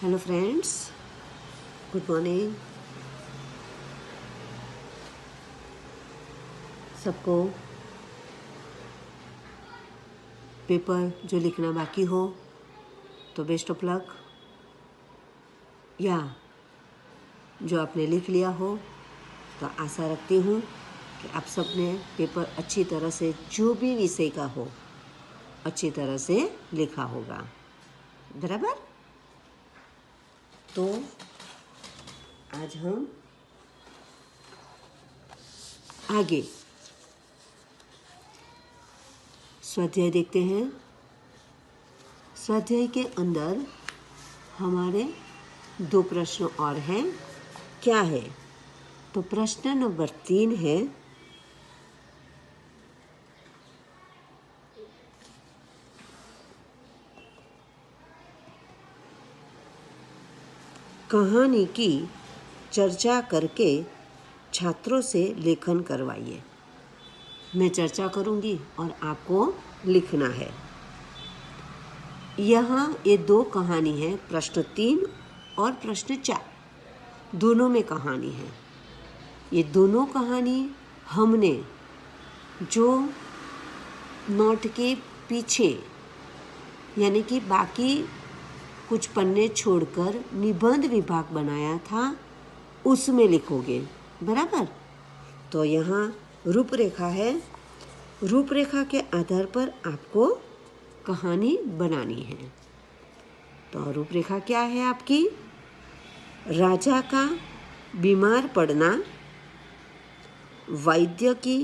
Hello friends, good morning सबको। Paper जो लिखना बाकी हो तो बेस्ट ऑफ लक, या जो आपने लिख लिया हो तो आशा रखती हूँ कि आप सब ने पेपर अच्छी तरह से, जो भी विषय का हो, अच्छी तरह से लिखा होगा। बराबर। तो आज हम आगे स्वाध्याय देखते हैं। स्वाध्याय के अंदर हमारे 2 प्रश्न और हैं। क्या है? तो प्रश्न नंबर 3 है, कहानी की चर्चा करके छात्रों से लेखन करवाइए। मैं चर्चा करूंगी और आपको लिखना है। यहाँ ये 2 कहानी है, प्रश्न 3 और प्रश्न 4, दोनों में कहानी है। ये दोनों कहानी हमने जो नोट के पीछे, यानी कि बाकी कुछ पन्ने छोड़कर निबंध विभाग बनाया था, उसमें लिखोगे। बराबर। तो यहाँ रूपरेखा है। रूपरेखा के आधार पर आपको कहानी बनानी है। तो रूपरेखा क्या है आपकी? राजा का बीमार पड़ना, वैद्य की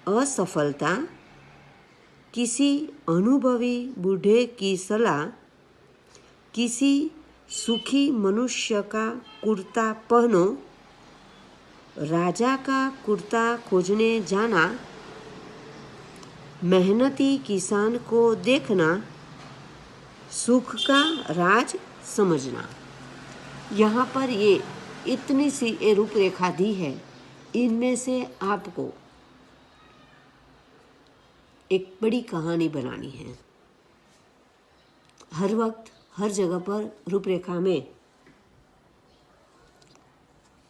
असफलता, किसी अनुभवी बूढ़े की सलाह, किसी सुखी मनुष्य का कुर्ता पहनो, राजा का कुर्ता खोजने जाना, मेहनती किसान को देखना, सुख का राज समझना। यहाँ पर ये इतनी सी ये रूपरेखा दी है। इनमें से आपको एक बड़ी कहानी बनानी है। हर वक्त हर जगह पर रूपरेखा में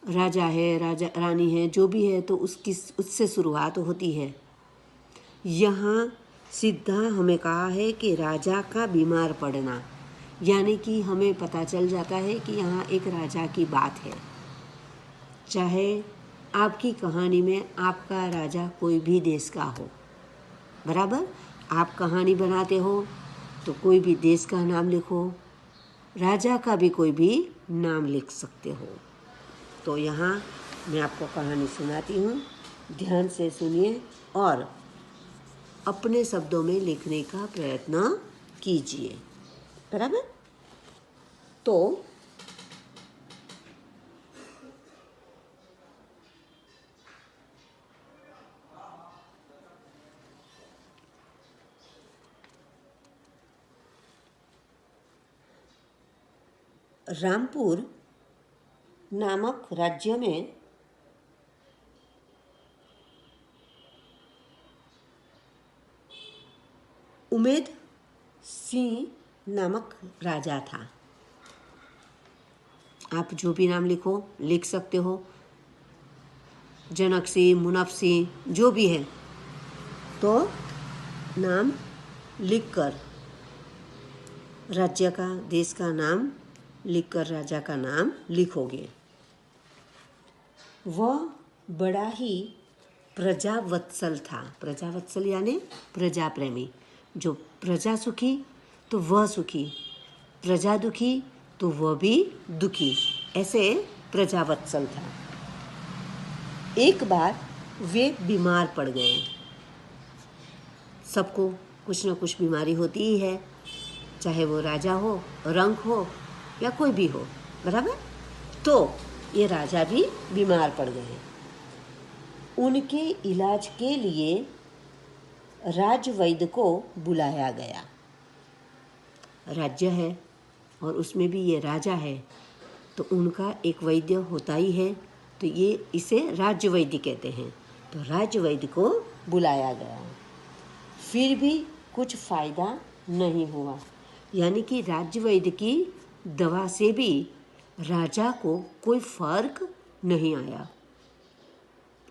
राजा है, राजा रानी है, जो भी है तो उससे शुरुआत होती है। यहाँ सीधा हमें कहा है कि राजा का बीमार पड़ना, यानी कि हमें पता चल जाता है कि यहाँ एक राजा की बात है। चाहे आपकी कहानी में आपका राजा कोई भी देश का हो, बराबर। आप कहानी बनाते हो तो कोई भी देश का नाम लिखो, राजा का भी कोई भी नाम लिख सकते हो। तो यहाँ मैं आपको कहानी सुनाती हूँ, ध्यान से सुनिए और अपने शब्दों में लिखने का प्रयत्न कीजिए। बराबर। तो रामपुर नामक राज्य में उमेद सिंह नामक राजा था। आप जो भी नाम लिख सकते हो, जनक सिंह, मुनफ सिंह, जो भी है, तो नाम लिखकर राज्य का, देश का नाम लिखकर राजा का नाम लिखोगे। वह बड़ा ही प्रजावत्सल था। प्रजावत्सल यानी प्रजा प्रेमी। जो प्रजा सुखी तो वह सुखी, प्रजा दुखी तो वह भी दुखी, ऐसे प्रजावत्सल था। एक बार वे बीमार पड़ गए। सबको कुछ न कुछ बीमारी होती ही है, चाहे वो राजा हो, रंक हो या कोई भी हो। बराबर। तो ये राजा भी बीमार पड़ गए। उनके इलाज के लिए राजवैद्य को बुलाया गया। राज्य है और उसमें भी ये राजा है, तो उनका एक वैद्य होता ही है, तो ये इसे राजवैद्य कहते हैं। तो राजवैद्य को बुलाया गया, फिर भी कुछ फायदा नहीं हुआ। यानी कि राजवैद्य की दवा से भी राजा को कोई फर्क नहीं आया,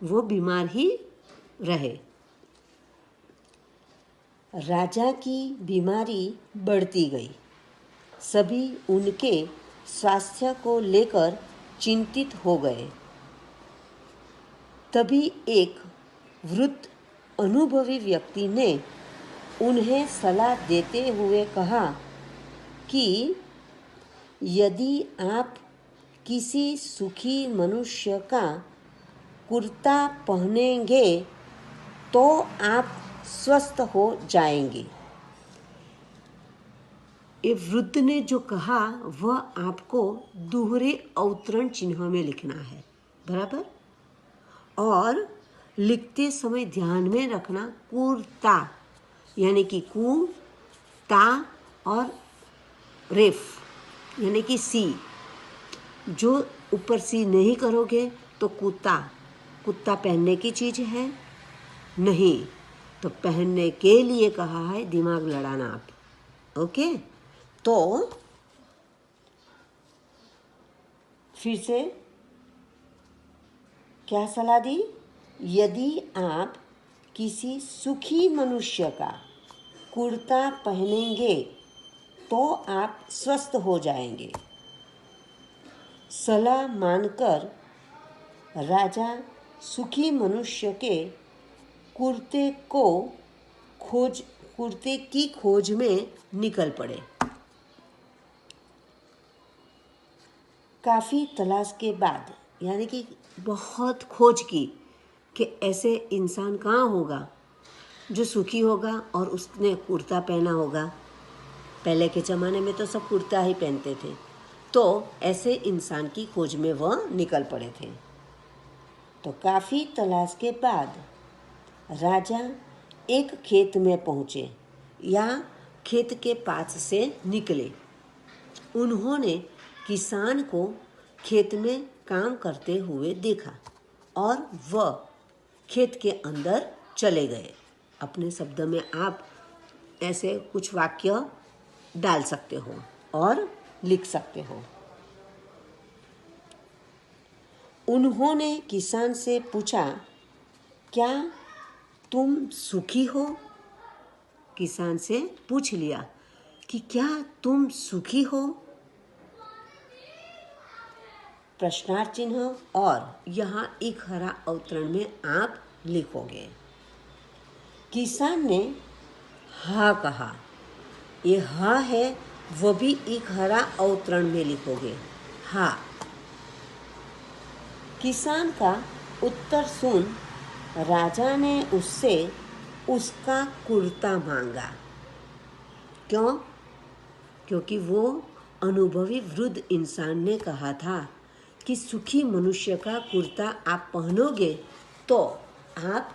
वो बीमार ही रहे। राजा की बीमारी बढ़ती गई। सभी उनके स्वास्थ्य को लेकर चिंतित हो गए। तभी एक वृद्ध अनुभवी व्यक्ति ने उन्हें सलाह देते हुए कहा कि यदि आप किसी सुखी मनुष्य का कुर्ता पहनेंगे तो आप स्वस्थ हो जाएंगे। ये वृद्ध ने जो कहा वह आपको दोहरे अवतरण चिन्ह में लिखना है, बराबर। और लिखते समय ध्यान में रखना कुर्ता, यानी कि कु ता और रेफ यानी कि सी, जो ऊपर सी नहीं करोगे तो कुत्ता, कुत्ता पहनने की चीज़ है नहीं, तो पहनने के लिए कहा है, दिमाग लड़ाना आप। ओके, तो फिर से क्या सलाह दी? यदि आप किसी सुखी मनुष्य का कुर्ता पहनेंगे तो आप स्वस्थ हो जाएंगे। सलाह मानकर राजा सुखी मनुष्य के कुर्ते की खोज में निकल पड़े। काफ़ी तलाश के बाद, यानी कि बहुत खोज की कि ऐसे इंसान कहाँ होगा जो सुखी होगा और उसने कुर्ता पहना होगा। पहले के ज़माने में तो सब कुर्ता ही पहनते थे, तो ऐसे इंसान की खोज में वह निकल पड़े थे। तो काफ़ी तलाश के बाद राजा एक खेत में पहुँचे या खेत के पास से निकले। उन्होंने किसान को खेत में काम करते हुए देखा और वह खेत के अंदर चले गए। अपने शब्द में आप ऐसे कुछ वाक्य डाल सकते हो और लिख सकते हो। उन्होंने किसान से पूछा, क्या तुम सुखी हो? किसान से पूछ लिया कि क्या तुम सुखी हो? प्रश्नार्थ चिन्ह, और यहाँ एक हरा अवतरण में आप लिखोगे। किसान ने हाँ कहा। ये हाँ है, वो भी एक हरा अवतरण में लिखोगे, हाँ। किसान का उत्तर सुन राजा ने उससे उसका कुर्ता मांगा। क्यों? क्योंकि वो अनुभवी वृद्ध इंसान ने कहा था कि सुखी मनुष्य का कुर्ता आप पहनोगे तो आप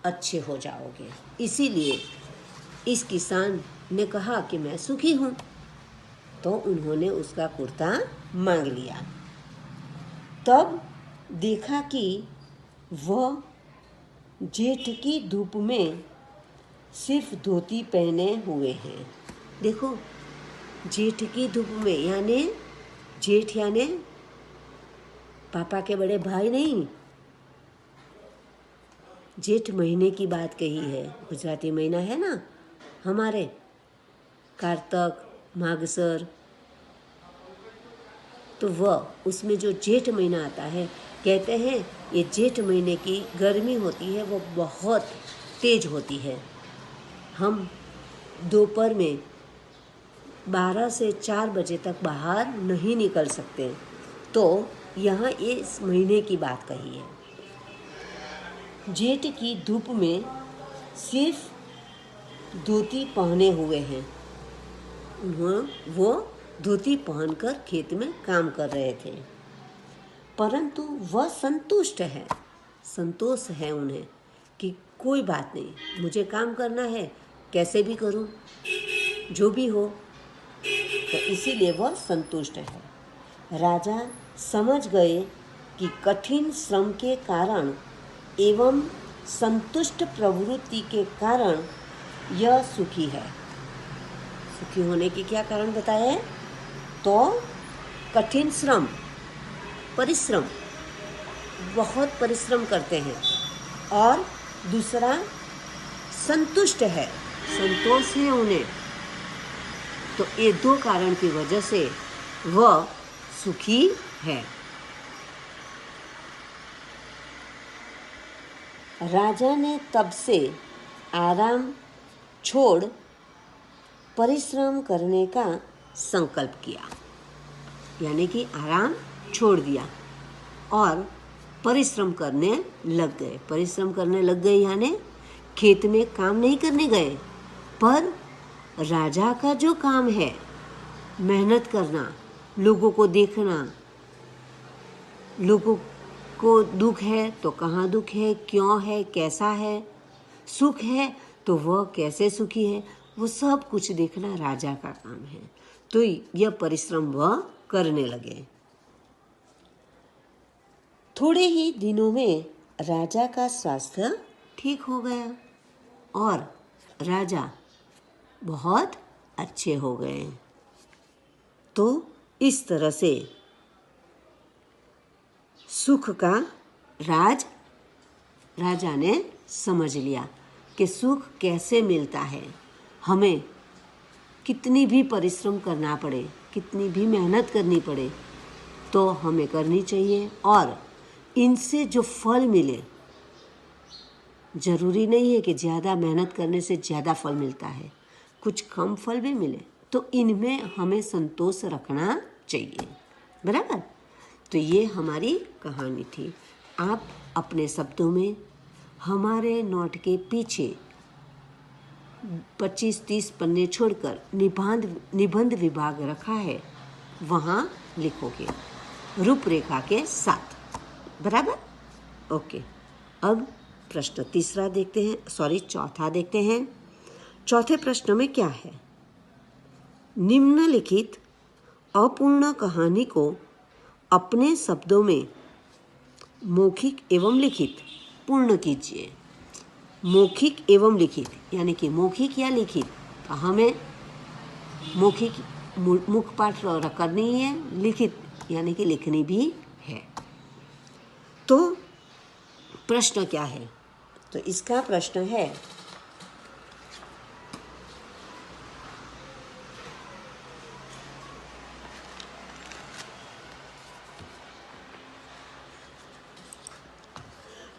अच्छे हो जाओगे। इसीलिए इस किसान ने कहा कि मैं सुखी हूँ, तो उन्होंने उसका कुर्ता मांग लिया। तब देखा कि वह जेठ की धूप में सिर्फ धोती पहने हुए हैं। देखो, जेठ की धूप में, यानी जेठ यानी पापा के बड़े भाई नहीं, जेठ महीने की बात कही है। गुजराती महीना है ना हमारे, कार्तक, मागसर, तो वह उसमें जो जेठ महीना आता है, कहते हैं ये जेठ महीने की गर्मी होती है, वो बहुत तेज होती है। हम दोपहर में 12 से 4 बजे तक बाहर नहीं निकल सकते। तो यहाँ इस महीने की बात कही है। जेठ की धूप में सिर्फ धोती पहने हुए हैं। वो धोती पहनकर खेत में काम कर रहे थे, परंतु वह संतुष्ट है, संतोष है उन्हें कि कोई बात नहीं, मुझे काम करना है, कैसे भी करूं, जो भी हो, तो इसीलिए वह संतुष्ट है। राजा समझ गए कि कठिन श्रम के कारण एवं संतुष्ट प्रवृत्ति के कारण यह सुखी है। सुखी होने के क्या कारण बताए? तो कठिन श्रम, परिश्रम, बहुत परिश्रम करते हैं। और दूसरा संतुष्ट है, संतोष है उन्हें। तो ये दो कारण की वजह से वह सुखी है। राजा ने तब से आराम छोड़ परिश्रम करने का संकल्प किया, यानी कि आराम छोड़ दिया और परिश्रम करने लग गए। परिश्रम करने लग गए यानी खेत में काम नहीं करने गए, पर राजा का जो काम है, मेहनत करना, लोगों को देखना, लोगों को दुख है तो कहाँ दुख है, क्यों है, कैसा है, सुख है तो वह कैसे सुखी है, वो सब कुछ देखना राजा का काम है। तो यह परिश्रम वह करने लगे। थोड़े ही दिनों में राजा का स्वास्थ्य ठीक हो गया और राजा बहुत अच्छे हो गए। तो इस तरह से सुख का राज राजा ने समझ लिया कि सुख कैसे मिलता है। हमें कितनी भी परिश्रम करना पड़े, कितनी भी मेहनत करनी पड़े, तो हमें करनी चाहिए। और इनसे जो फल मिले, ज़रूरी नहीं है कि ज़्यादा मेहनत करने से ज़्यादा फल मिलता है, कुछ कम फल भी मिले तो इनमें हमें संतोष रखना चाहिए। बराबर। तो ये हमारी कहानी थी। आप अपने शब्दों में हमारे नोट के पीछे 25-30 पन्ने छोड़कर निबंध विभाग रखा है, वहाँ लिखोगे रूपरेखा के साथ। बराबर। ओके। अब प्रश्न तीसरा देखते हैं, चौथा देखते हैं। चौथे प्रश्न में क्या है? निम्नलिखित अपूर्ण कहानी को अपने शब्दों में मौखिक एवं लिखित पूर्ण कीजिए। मौखिक एवं लिखित यानी कि मौखिक या लिखित, तो हमें मौखिक मुख पाठ करनी है, लिखित यानी कि लिखनी भी है। तो प्रश्न क्या है? तो इसका प्रश्न है,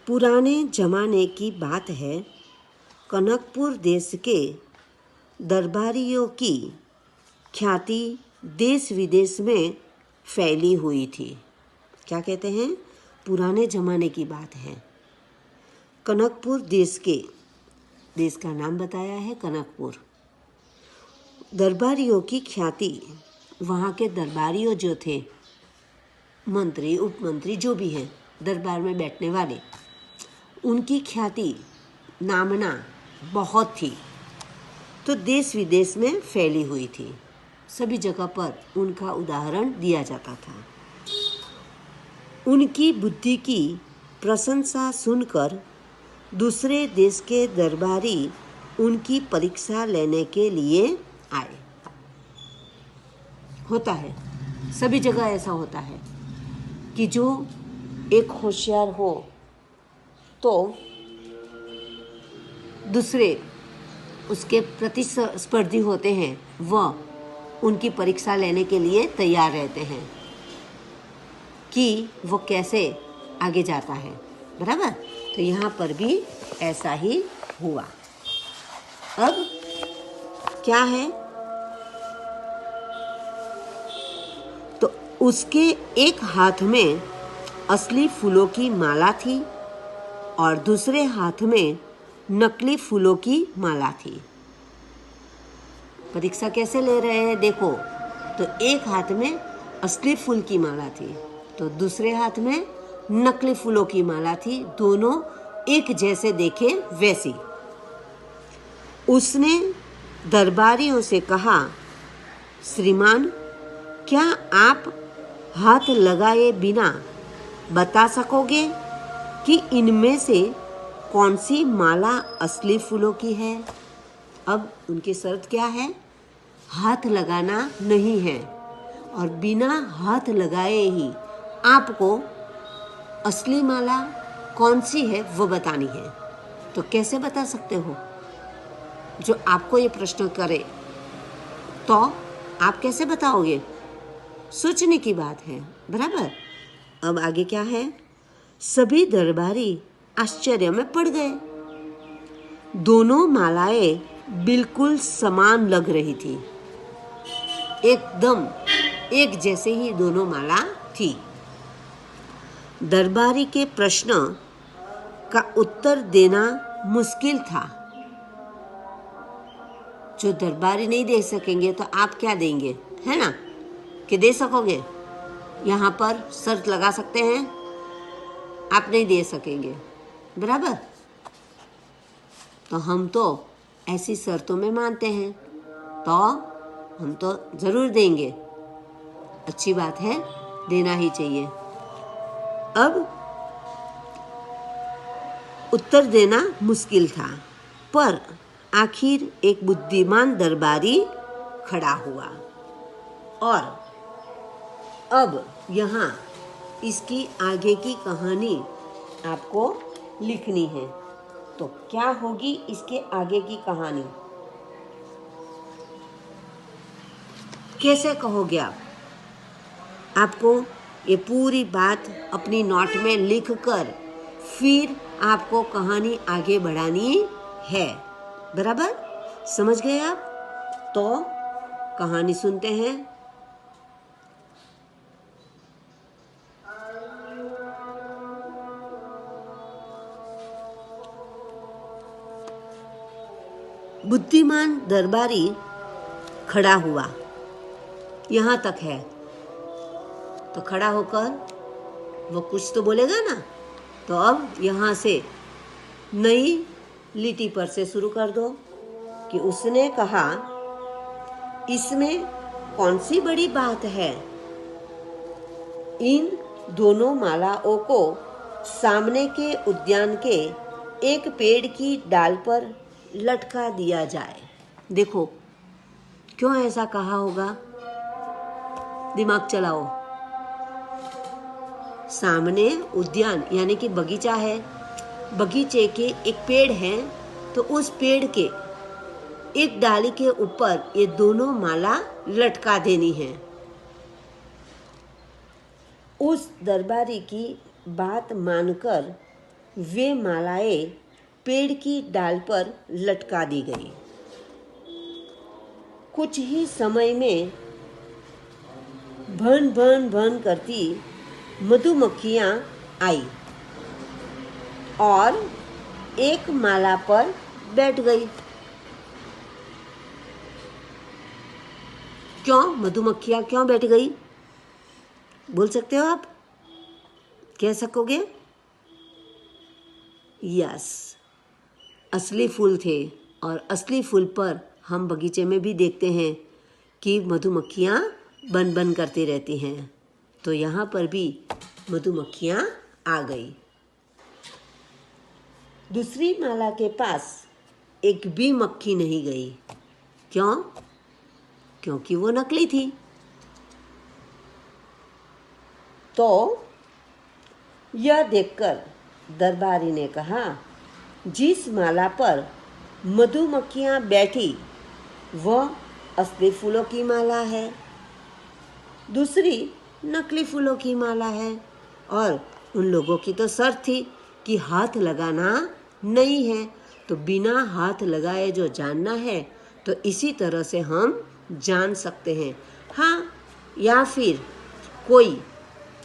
पुराने जमाने की बात है, कनकपुर देश के दरबारियों की ख्याति देश विदेश में फैली हुई थी। क्या कहते हैं? पुराने जमाने की बात है। कनकपुर देश का नाम बताया है, कनकपुर। दरबारियों की ख्याति, वहाँ के दरबारियों जो थे, मंत्री उपमंत्री जो भी हैं, दरबार में बैठने वाले, उनकी ख्याति नामना बहुत थी। तो देश विदेश में फैली हुई थी, सभी जगह पर उनका उदाहरण दिया जाता था। उनकी बुद्धि की प्रशंसा सुनकर दूसरे देश के दरबारी उनकी परीक्षा लेने के लिए आए। होता है, सभी जगह ऐसा होता है कि जो एक होशियार हो तो दूसरे उसके प्रतिस्पर्धी होते हैं, वह उनकी परीक्षा लेने के लिए तैयार रहते हैं कि वो कैसे आगे जाता है। बराबर। तो यहाँ पर भी ऐसा ही हुआ। अब क्या है? तो उसके एक हाथ में असली फूलों की माला थी और दूसरे हाथ में नकली फूलों की माला थी। परीक्षा कैसे ले रहे हैं देखो, तो एक हाथ में असली फूल की माला थी तो दूसरे हाथ में नकली फूलों की माला थी, दोनों एक जैसे देखे वैसी। उसने दरबारियों से कहा, श्रीमान, क्या आप हाथ लगाए बिना बता सकोगे कि इनमें से कौन सी माला असली फूलों की है? अब उनकी शर्त क्या है? हाथ लगाना नहीं है, और बिना हाथ लगाए ही आपको असली माला कौन सी है वो बतानी है। तो कैसे बता सकते हो? जो आपको ये प्रश्न करे तो आप कैसे बताओगे? सोचने की बात है, बराबर। अब आगे क्या है? सभी दरबारी आश्चर्य में पड़ गए। दोनों मालाएं बिल्कुल समान लग रही थी, एकदम एक जैसे ही दोनों माला थी। दरबारी के प्रश्न का उत्तर देना मुश्किल था। जो दरबारी नहीं दे सकेंगे तो आप क्या देंगे, है ना? कि दे सकोगे? यहाँ पर शर्त लगा सकते हैं, आप नहीं दे सकेंगे, बराबर। तो हम तो ऐसी शर्तों में मानते हैं, तो हम तो जरूर देंगे। अच्छी बात है, देना ही चाहिए। अब उत्तर देना मुश्किल था, पर आखिर एक बुद्धिमान दरबारी खड़ा हुआ और अब यहाँ इसकी आगे की कहानी आपको लिखनी है। तो क्या होगी इसके आगे की कहानी? कैसे कहोगे आप? आपको ये पूरी बात अपनी नोट में लिखकर फिर आपको कहानी आगे बढ़ानी है, बराबर। समझ गए आप? तो कहानी सुनते हैं। बुद्धिमान दरबारी खड़ा हुआ, यहाँ तक है। तो खड़ा होकर वो कुछ तो बोलेगा ना। तो अब यहाँ से नई लिटी पर से शुरू कर दो कि उसने कहा, इसमें कौन सी बड़ी बात है? इन दोनों मालाओं को सामने के उद्यान के एक पेड़ की डाल पर लटका दिया जाए। देखो, क्यों ऐसा कहा होगा? दिमाग चलाओ। सामने उद्यान यानी कि बगीचा है, बगीचे के एक पेड़ है, तो उस पेड़ के एक डाली के ऊपर ये दोनों माला लटका देनी है। उस दरबारी की बात मानकर वे मालाएं पेड़ की डाल पर लटका दी गई। कुछ ही समय में भन भन भन करती मधुमक्खियां आई और एक माला पर बैठ गई। क्यों मधुमक्खियां क्यों बैठ गई? बोल सकते हो आप? कह सकोगे? यस, असली फूल थे और असली फूल पर हम बगीचे में भी देखते हैं कि मधुमक्खियां बन बन करती रहती हैं। तो यहाँ पर भी मधुमक्खियां आ गई। दूसरी माला के पास एक भी मक्खी नहीं गई। क्यों? क्योंकि वो नकली थी। तो यह देखकर दरबारी ने कहा, जिस माला पर मधुमक्खियां बैठी वह असली फूलों की माला है, दूसरी नकली फूलों की माला है। और उन लोगों की तो शर्त थी कि हाथ लगाना नहीं है। तो बिना हाथ लगाए जो जानना है, तो इसी तरह से हम जान सकते हैं। हाँ, या फिर कोई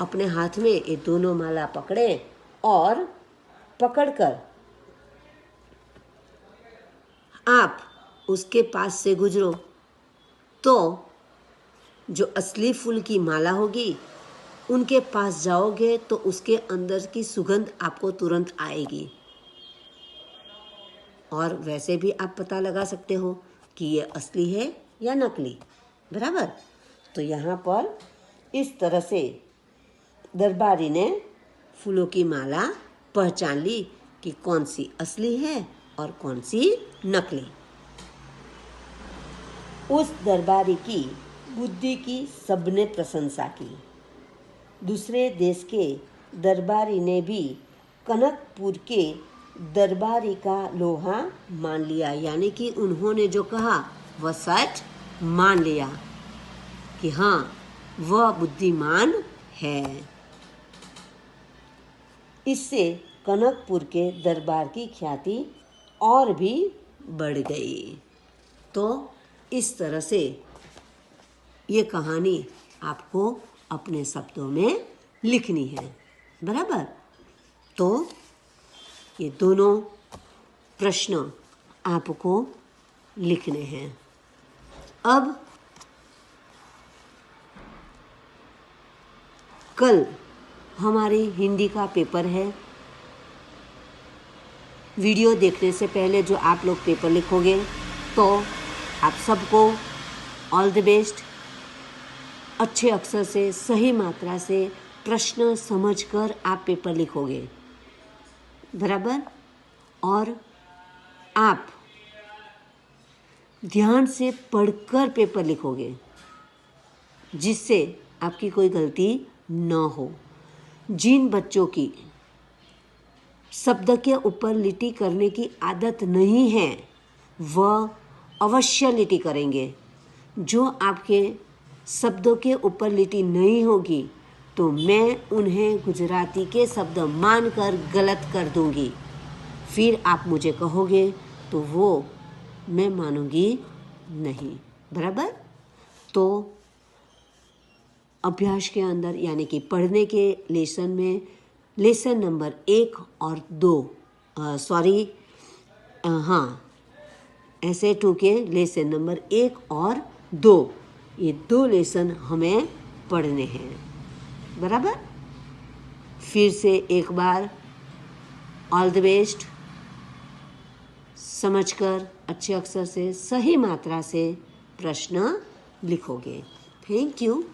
अपने हाथ में ये दोनों माला पकड़े और पकड़कर आप उसके पास से गुजरो, तो जो असली फूल की माला होगी उनके पास जाओगे तो उसके अंदर की सुगंध आपको तुरंत आएगी। और वैसे भी आप पता लगा सकते हो कि ये असली है या नकली, बराबर। तो यहाँ पर इस तरह से दरबारी ने फूलों की माला पहचान ली कि कौन सी असली है और कौन सी नकली। उस दरबारी की बुद्धि की सबने प्रशंसा की। दूसरे देश के दरबारी ने भी कनकपुर के दरबारी का लोहा मान लिया, यानी कि उन्होंने जो कहा वह सच मान लिया कि हाँ वह बुद्धिमान है। इससे कनकपुर के दरबार की ख्याति और भी बढ़ गई। तो इस तरह से ये कहानी आपको अपने शब्दों में लिखनी है, बराबर। तो ये दोनों प्रश्न आपको लिखने हैं। अब कल हमारी हिंदी का पेपर है। वीडियो देखने से पहले जो आप लोग पेपर लिखोगे, तो आप सबको ऑल द बेस्ट। अच्छे अक्षर से, सही मात्रा से प्रश्न समझकर आप पेपर लिखोगे, बराबर। और आप ध्यान से पढ़कर पेपर लिखोगे, जिससे आपकी कोई गलती न हो। जिन बच्चों की शब्द के ऊपर लिटी करने की आदत नहीं है, वह अवश्य लिटी करेंगे। जो आपके शब्दों के ऊपर लिटी नहीं होगी, तो मैं उन्हें गुजराती के शब्द मानकर गलत कर दूंगी। फिर आप मुझे कहोगे तो वो मैं मानूंगी नहीं, बराबर। तो अभ्यास के अंदर, यानी कि पढ़ने के लेसन में, लेसन नंबर 1 और 2, ऐसे 2 के लेसन नंबर 1 और 2, ये 2 लेसन हमें पढ़ने हैं, बराबर। फिर से एक बार ऑल द बेस्ट। समझकर अच्छे अक्षर से, सही मात्रा से प्रश्न लिखोगे। Thank you.